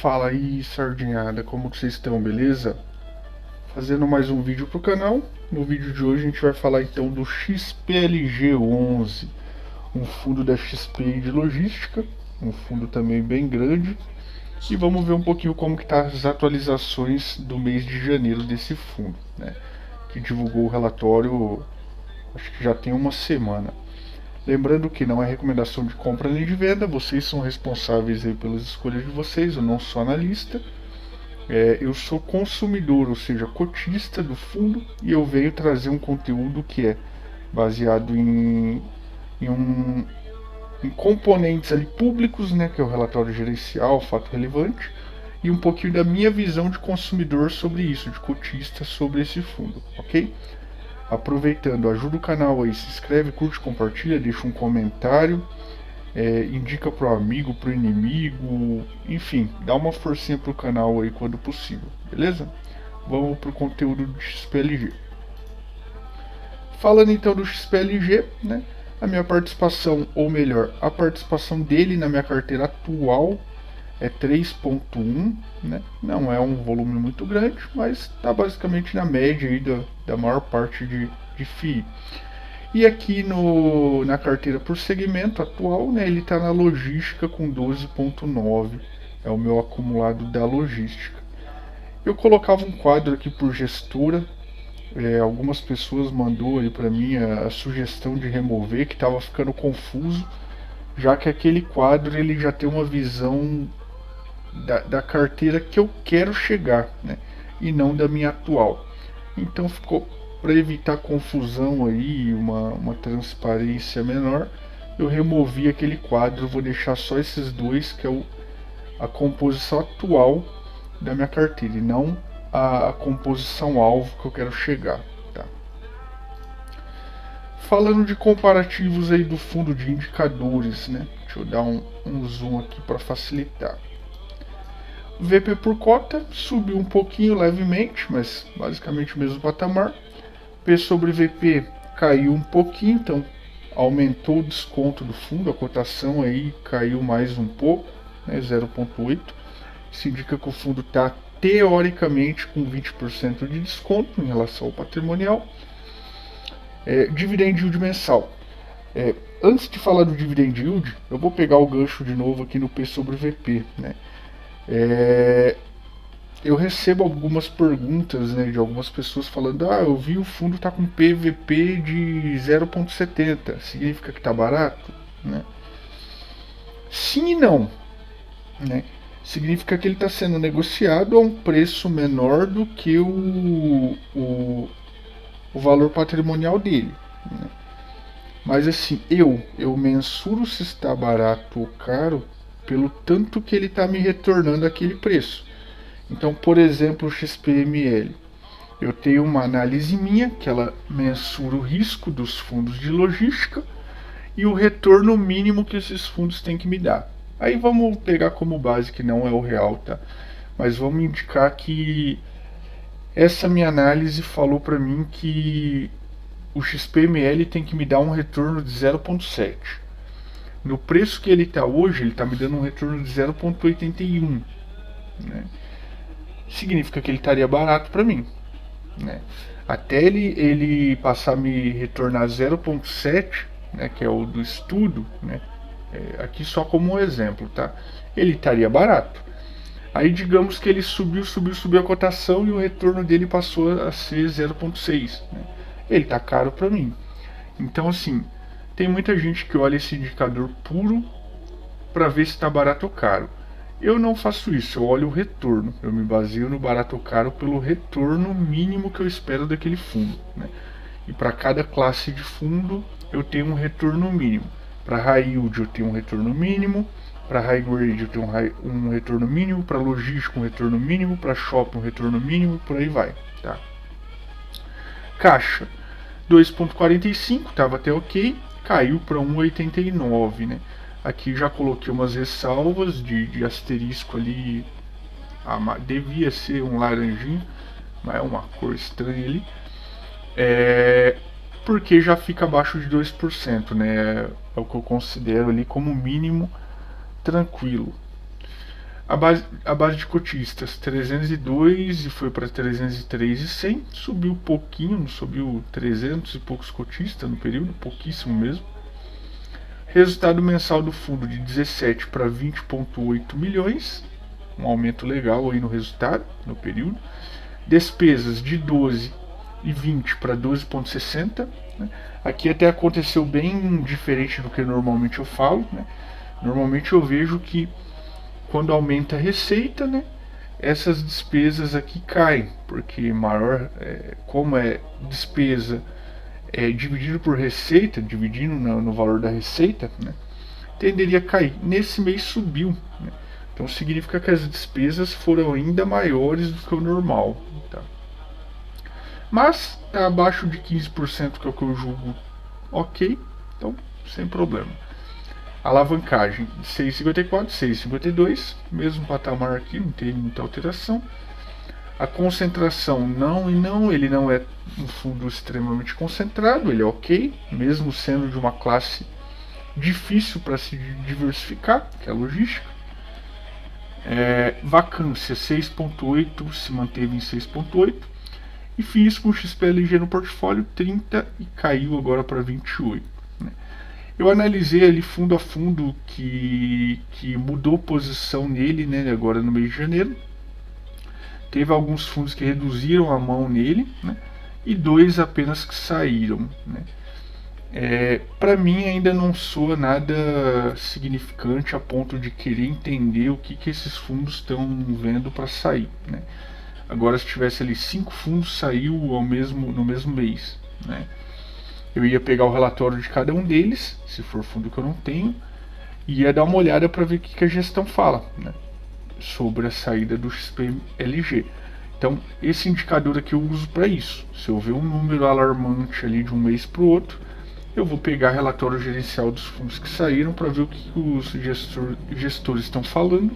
Fala aí, sardinhada, como que vocês estão, beleza? Fazendo mais um vídeo pro canal. No vídeo de hoje a gente vai falar então do XPLG11, um fundo da XP de logística, um fundo também bem grande. E vamos ver um pouquinho como que tá as atualizações do mês de janeiro desse fundo, né? Que divulgou o relatório, acho que já tem uma semana. Lembrando que não é recomendação de compra nem de venda, vocês são responsáveis aí pelas escolhas de vocês, eu não sou analista. Eu sou consumidor, ou seja, cotista do fundo, e eu venho trazer um conteúdo que é baseado em, um, em componentes ali públicos, né, que é o relatório gerencial, fato relevante, e um pouquinho da minha visão de consumidor sobre isso, de cotista sobre esse fundo, ok? Aproveitando, ajuda o canal aí, se inscreve, curte, compartilha, deixa um comentário, indica pro amigo, pro inimigo, enfim, dá uma forcinha pro canal aí quando possível, beleza? Vamos pro conteúdo do XPLG. Falando então do XPLG, né? A minha participação, ou melhor, a participação dele na minha carteira atual é 3,1, né? Não é um volume muito grande, mas está basicamente na média aí da maior parte de FII. E aqui na carteira por segmento atual, né, ele está na logística com 12,9, é o meu acumulado da logística. Eu colocava um quadro aqui por gestora, algumas pessoas mandou aí para mim a sugestão de remover, que estava ficando confuso, já que aquele quadro ele já tem uma visão da carteira que eu quero chegar, né, e não da minha atual. Então ficou, para evitar confusão aí, uma transparência menor, eu removi aquele quadro, vou deixar só esses dois, que é a composição atual da minha carteira, e não a composição alvo que eu quero chegar. Tá? Falando de comparativos aí do fundo de indicadores, né? Deixa eu dar um zoom aqui para facilitar. VP por cota subiu um pouquinho levemente, mas basicamente o mesmo patamar. P sobre VP caiu um pouquinho, então aumentou o desconto do fundo, a cotação aí caiu mais um pouco, né, 0,8. Isso indica que o fundo está teoricamente com 20% de desconto em relação ao patrimonial. Dividend yield mensal. Antes de falar do dividend yield, eu vou pegar o gancho de novo aqui no P sobre VP, né? Eu recebo algumas perguntas, né, de algumas pessoas falando: eu vi o fundo tá com PVP de 0,70, significa que tá barato, né? Sim e não, né? Significa que ele está sendo negociado a um preço menor do que o valor patrimonial dele, né? Mas assim, eu mensuro se está barato ou caro pelo tanto que ele está me retornando aquele preço. Então, por exemplo, o XPML. Eu tenho uma análise minha, que ela mensura o risco dos fundos de logística e o retorno mínimo que esses fundos têm que me dar. Aí vamos pegar como base que não é o real, tá? Mas vamos indicar que essa minha análise falou para mim que o XPML tem que me dar um retorno de 0,7. No preço que ele está hoje, ele está me dando um retorno de 0,81, né? Significa que ele estaria barato para mim, né? Até ele passar a me retornar 0,7, né, que é o do estudo, né? Aqui só como um exemplo, tá? Ele estaria barato. Aí digamos que ele subiu a cotação e o retorno dele passou a ser 0,6, né? Ele tá caro para mim. Então assim, tem muita gente que olha esse indicador puro para ver se está barato ou caro. Eu não faço isso, eu olho o retorno. Eu me baseio no barato ou caro pelo retorno mínimo que eu espero daquele fundo, né? E para cada classe de fundo eu tenho um retorno mínimo. Para high yield eu tenho um retorno mínimo, para high grade eu tenho um retorno mínimo, para logística um retorno mínimo, para shopping um retorno mínimo, por aí vai, tá? Caixa 2,45, estava até ok, caiu para 1,89, né? Aqui já coloquei umas ressalvas de asterisco ali, devia ser um laranjinho, mas é uma cor estranha ali. Porque já fica abaixo de 2%, né? É o que eu considero ali como mínimo tranquilo. A base de cotistas 302 e foi para 303,100, subiu pouquinho, não subiu 300 e poucos cotistas no período, pouquíssimo mesmo. Resultado mensal do fundo de 17 para 20,8 milhões, um aumento legal aí no resultado no período. Despesas de 12 e 20 para 12,60. Né? Aqui até aconteceu bem diferente do que normalmente eu falo. Né? Normalmente eu vejo que quando aumenta a receita, né, essas despesas aqui caem, porque maior, como é despesa dividido por receita, dividindo no valor da receita, né, tenderia a cair. Nesse mês subiu, né? Então significa que as despesas foram ainda maiores do que o normal. Tá? Mas está abaixo de 15%, que é o que eu julgo ok, então sem problema. Alavancagem 6,54, 6,52, mesmo patamar aqui, não tem muita alteração. A concentração ele não é um fundo extremamente concentrado, ele é ok, mesmo sendo de uma classe difícil para se diversificar, que é a logística. Vacância 6,8, se manteve em 6,8. E FIIs com XPLG no portfólio 30 e caiu agora para 28. Né? Eu analisei ali fundo a fundo que mudou posição nele, né, agora no mês de janeiro. Teve alguns fundos que reduziram a mão nele, né, e 2 apenas que saíram. Né. Para mim ainda não soa nada significante a ponto de querer entender o que esses fundos estão vendo para sair. Né. Agora, se tivesse ali 5 fundos, saiu no mesmo mês. Né. Eu ia pegar o relatório de cada um deles, se for fundo que eu não tenho, e ia dar uma olhada para ver o que a gestão fala, né, sobre a saída do XPLG. Então, esse indicador aqui eu uso para isso. Se eu ver um número alarmante ali de um mês para o outro, eu vou pegar relatório gerencial dos fundos que saíram para ver o que os gestores estão falando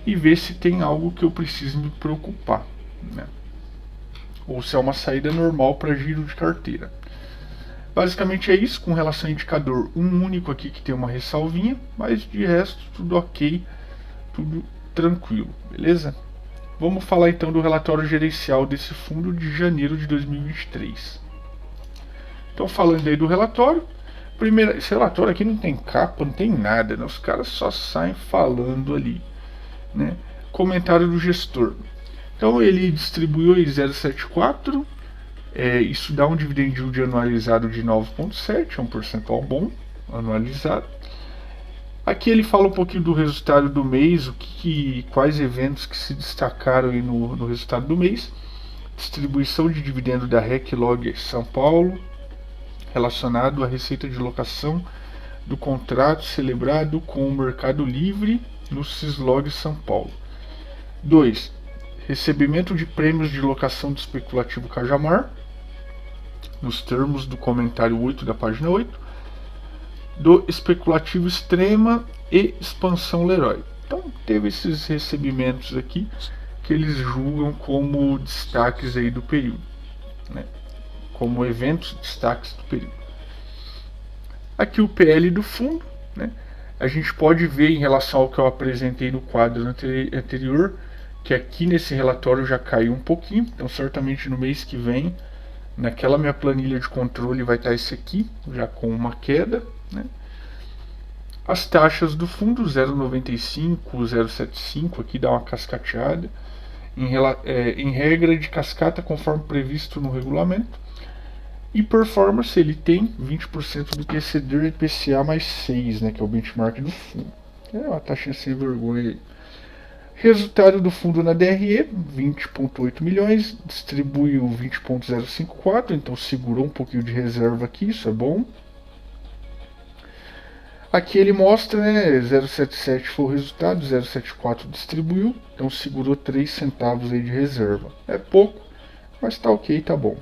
e ver se tem algo que eu preciso me preocupar. Né? Ou se é uma saída normal para giro de carteira. Basicamente é isso, com relação ao indicador, um único aqui que tem uma ressalvinha, mas de resto tudo ok, tudo tranquilo, beleza? Vamos falar então do relatório gerencial desse fundo de janeiro de 2023. Então, falando aí do relatório, primeiro, esse relatório aqui não tem capa, não tem nada, né? Os caras só saem falando ali, né? Comentário do gestor. Então ele distribuiu em 0,74. Isso dá um dividend yield anualizado de 9,7, é um percentual bom anualizado. Aqui ele fala um pouquinho do resultado do mês, quais eventos que se destacaram aí no resultado do mês. Distribuição de dividendo da RecLog São Paulo, relacionado à receita de locação do contrato celebrado com o Mercado Livre no Syslog São Paulo. 2. Recebimento de prêmios de locação do especulativo Cajamar, nos termos do comentário 8 da página 8, do especulativo Extrema e expansão Leroy. Então teve esses recebimentos aqui que eles julgam como destaques aí do período, né? Como eventos destaques do período. Aqui o PL do fundo, né? A gente pode ver em relação ao que eu apresentei no quadro anterior, que aqui nesse relatório já caiu um pouquinho, então certamente no mês que vem, naquela minha planilha de controle vai estar esse aqui, já com uma queda. Né? As taxas do fundo 0,95, 0,75, aqui dá uma cascateada, em regra de cascata conforme previsto no regulamento. E performance ele tem 20% do que exceder IPCA mais 6, né, que é o benchmark do fundo. É uma taxa sem vergonha aí. Resultado do fundo na DRE, 20,8 milhões, distribuiu 20,054, então segurou um pouquinho de reserva aqui, isso é bom. Aqui ele mostra, né, 0,77 foi o resultado, 0,74 distribuiu, então segurou 3 centavos aí de reserva. É pouco, mas tá ok, tá bom.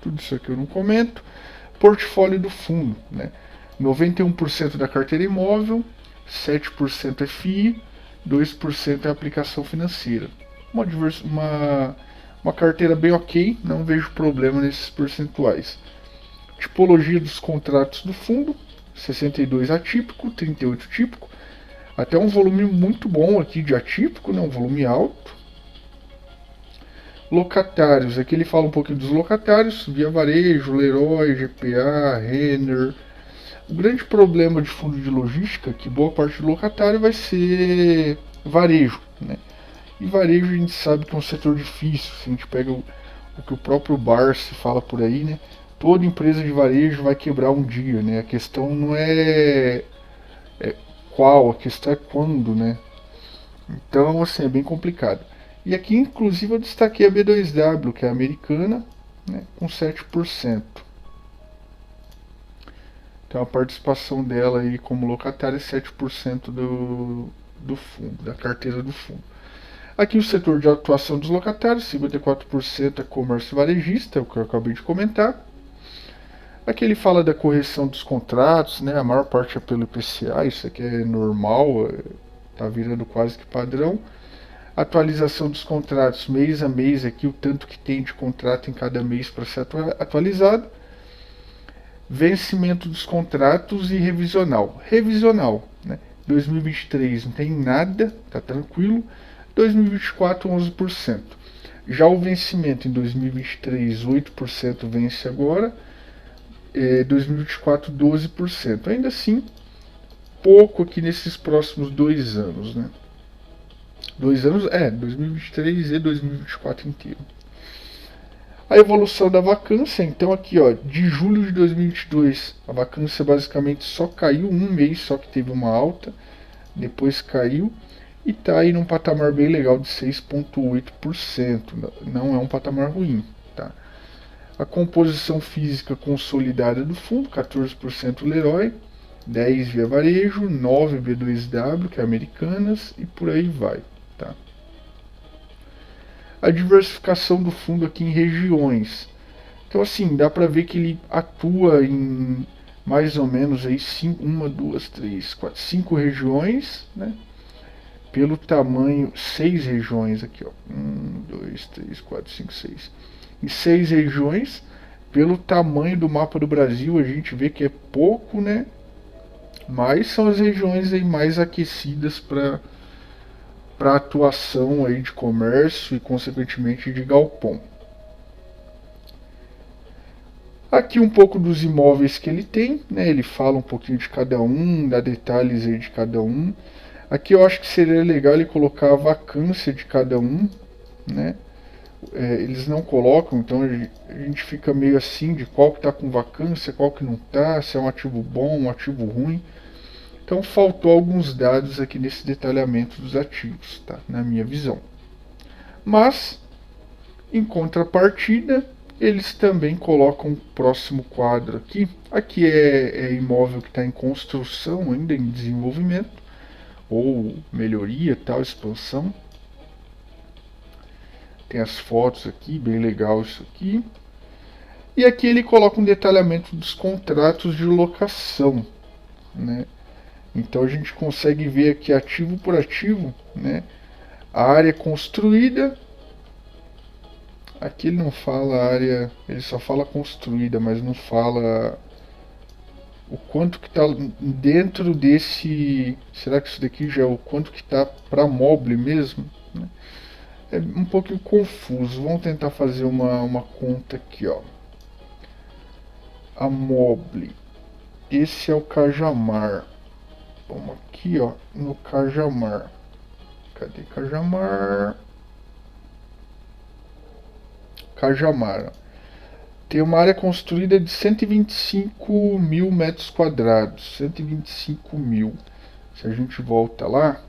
Tudo isso aqui eu não comento. Portfólio do fundo, né, 91% da carteira imóvel, 7% é FII, 2% é aplicação financeira. Uma carteira bem ok, não vejo problema nesses percentuais. Tipologia dos contratos do fundo, 62 atípico, 38 típico. Até um volume muito bom aqui de atípico, né? Um volume alto. Locatários, aqui ele fala um pouquinho dos locatários, Via Varejo, Leroy, GPA, Renner. O grande problema de fundo de logística é que boa parte do locatário vai ser varejo, né? E varejo a gente sabe que é um setor difícil, se a gente pega o que o próprio Barsi fala por aí, né? Toda empresa de varejo vai quebrar um dia, né? A questão não é qual, a questão é quando, né? Então, assim, é bem complicado. E aqui, inclusive, eu destaquei a B2W, que é americana, né, com 7%. Então, a participação dela aí como locatária é 7% do fundo, da carteira do fundo. Aqui o setor de atuação dos locatários, 54% é comércio varejista, é o que eu acabei de comentar. Aqui ele fala da correção dos contratos, né? A maior parte é pelo IPCA, isso aqui é normal, tá virando quase que padrão. Atualização dos contratos mês a mês, aqui o tanto que tem de contrato em cada mês para ser atualizado. Vencimento dos contratos e revisional. Revisional, né? 2023 não tem nada, tá tranquilo. 2024, 11%. Já o vencimento em 2023, 8% vence agora. 2024, 12%. Ainda assim, pouco aqui nesses próximos 2 anos, né? 2 anos, 2023 e 2024 inteiro. A evolução da vacância, então aqui ó, de julho de 2022, a vacância basicamente só caiu um mês, só que teve uma alta, depois caiu e está aí num patamar bem legal de 6,8%, não é um patamar ruim, tá? A composição física consolidada do fundo, 14% Leroy, 10% Via Varejo, 9% B2W, que é Americanas, e por aí vai, tá? A diversificação do fundo aqui em regiões. Então assim, dá para ver que ele atua em mais ou menos aí 5 regiões, né? Pelo tamanho, 6 regiões aqui, ó. 2, 3, 4, 5, 6. Em 6 regiões, pelo tamanho do mapa do Brasil, a gente vê que é pouco, né? Mas são as regiões aí mais aquecidas para atuação aí de comércio e consequentemente de galpão. Aqui um pouco dos imóveis que ele tem, né? Ele fala um pouquinho de cada um, dá detalhes aí de cada um. Aqui eu acho que seria legal ele colocar a vacância de cada um, né? Eles não colocam, então a gente fica meio assim de qual que está com vacância, qual que não está, se é um ativo bom, um ativo ruim. Então faltou alguns dados aqui nesse detalhamento dos ativos, tá? Na minha visão. Mas, em contrapartida, eles também colocam o próximo quadro aqui. Aqui é imóvel que está em construção, ainda em desenvolvimento, ou melhoria, tal, expansão. Tem as fotos aqui, bem legal isso aqui. E aqui ele coloca um detalhamento dos contratos de locação, né? Então a gente consegue ver aqui ativo por ativo, né? A área construída. Aqui ele não fala área, ele só fala construída, mas não fala o quanto que está dentro desse. Será que isso daqui já é o quanto que está para mobile mesmo? Né? É um pouquinho confuso. Vamos tentar fazer uma conta aqui, ó. A mobile. Esse é o Cajamar. Vamos aqui, ó, no Cajamar. Cadê Cajamar? Cajamar. Tem uma área construída de 125 mil metros quadrados. 125 mil. Se a gente volta lá,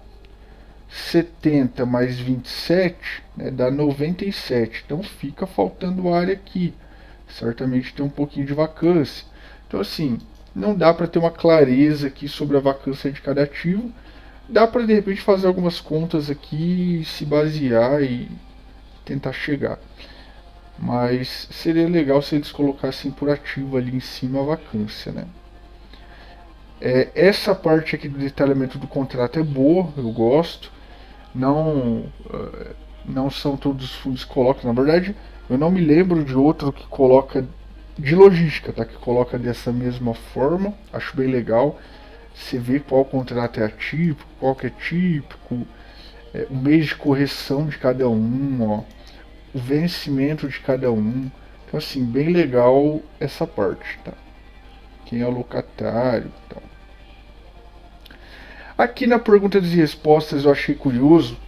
70 mais 27, né, dá 97. Então fica faltando área aqui. Certamente tem um pouquinho de vacância. Então assim, não dá para ter uma clareza aqui sobre a vacância de cada ativo. Dá para de repente fazer algumas contas aqui, se basear e tentar chegar. Mas seria legal se eles colocassem por ativo ali em cima a vacância, né? Essa parte aqui do detalhamento do contrato é boa, eu gosto. Não são todos os fundos que colocam. Na verdade, eu não me lembro de outro que coloca de logística, tá? Que coloca dessa mesma forma. Acho bem legal. Você vê qual contrato é atípico, qual que é típico, o mês de correção de cada um, ó, o vencimento de cada um. Então assim, bem legal essa parte, tá? Quem é o locatário e tal. Aqui na perguntas e respostas eu achei curioso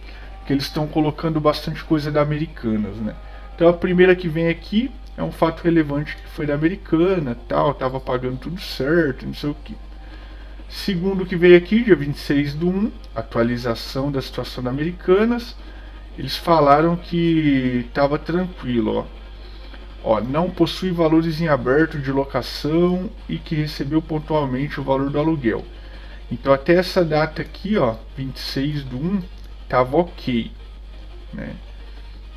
que eles estão colocando bastante coisa da Americanas, né? Então a primeira que vem aqui é um fato relevante que foi da Americana, tal, tava pagando tudo certo, não sei o que. Segundo que veio aqui, dia 26/1, atualização da situação da Americanas. Eles falaram que estava tranquilo, ó. Não possui valores em aberto de locação e que recebeu pontualmente o valor do aluguel. Então até essa data aqui, ó, 26/1, tava ok, né?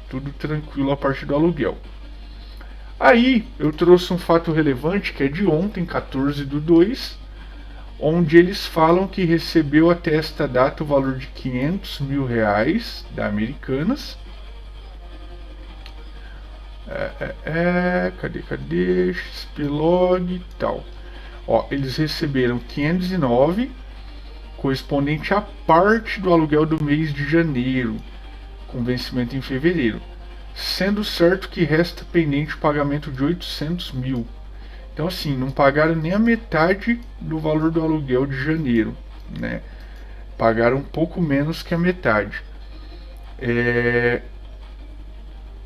Tudo tranquilo a partir do aluguel. Aí eu trouxe um fato relevante que é de ontem, 14/2, onde eles falam que recebeu até esta data o valor de R$500 mil da Americanas. Cadê? XPlog e tal. Ó, eles receberam 509, correspondente à parte do aluguel do mês de janeiro, com vencimento em fevereiro. Sendo certo que resta pendente o pagamento de 800 mil. Então assim, não pagaram nem a metade do valor do aluguel de janeiro, né? Pagaram um pouco menos que a metade.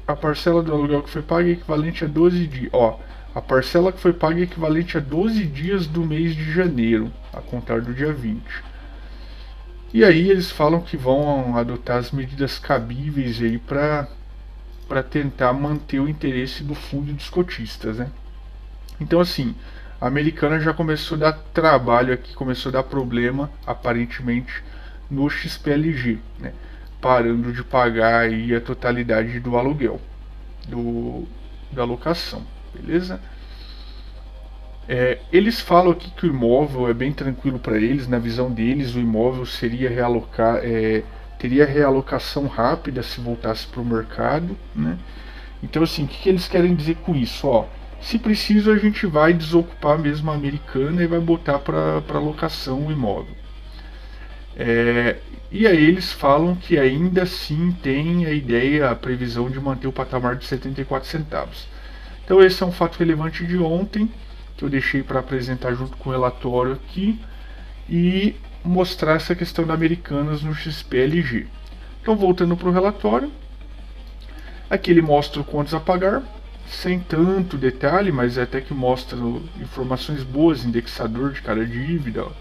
A parcela do aluguel que foi paga é equivalente a 12 dias. Ó, a parcela que foi paga é equivalente a 12 dias do mês de janeiro, a contar do dia 20. E aí eles falam que vão adotar as medidas cabíveis aí para tentar manter o interesse do fundo dos cotistas, né? Então assim, a Americana já começou a dar trabalho aqui, começou a dar problema, aparentemente, no XPLG, né? Parando de pagar aí a totalidade do aluguel, da locação, beleza? Eles falam aqui que o imóvel é bem tranquilo para eles, na visão deles o imóvel seria teria realocação rápida se voltasse para o mercado, né? Então assim, o que eles querem dizer com isso? Ó, se preciso a gente vai desocupar mesmo a Americana e vai botar para locação o imóvel. E aí eles falam que ainda assim tem a ideia, a previsão de manter o patamar de 74 centavos. Então esse é um fato relevante de ontem, que eu deixei para apresentar junto com o relatório aqui, e mostrar essa questão da Americanas no XPLG. Então voltando para o relatório, aqui ele mostra quantos a pagar, sem tanto detalhe, mas até que mostra informações boas, indexador de cada dívida, ó,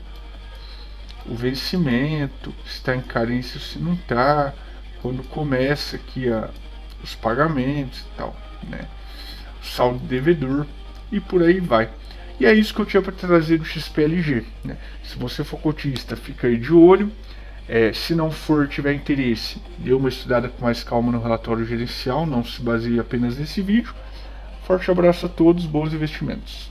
o vencimento, se está em carência ou se não está, quando começa aqui os pagamentos e tal, né? O saldo devedor e por aí vai. E é isso que eu tinha para trazer do XPLG, né? Se você for cotista, fica aí de olho. Se não for, tiver interesse, dê uma estudada com mais calma no relatório gerencial, não se baseie apenas nesse vídeo. Forte abraço a todos, bons investimentos.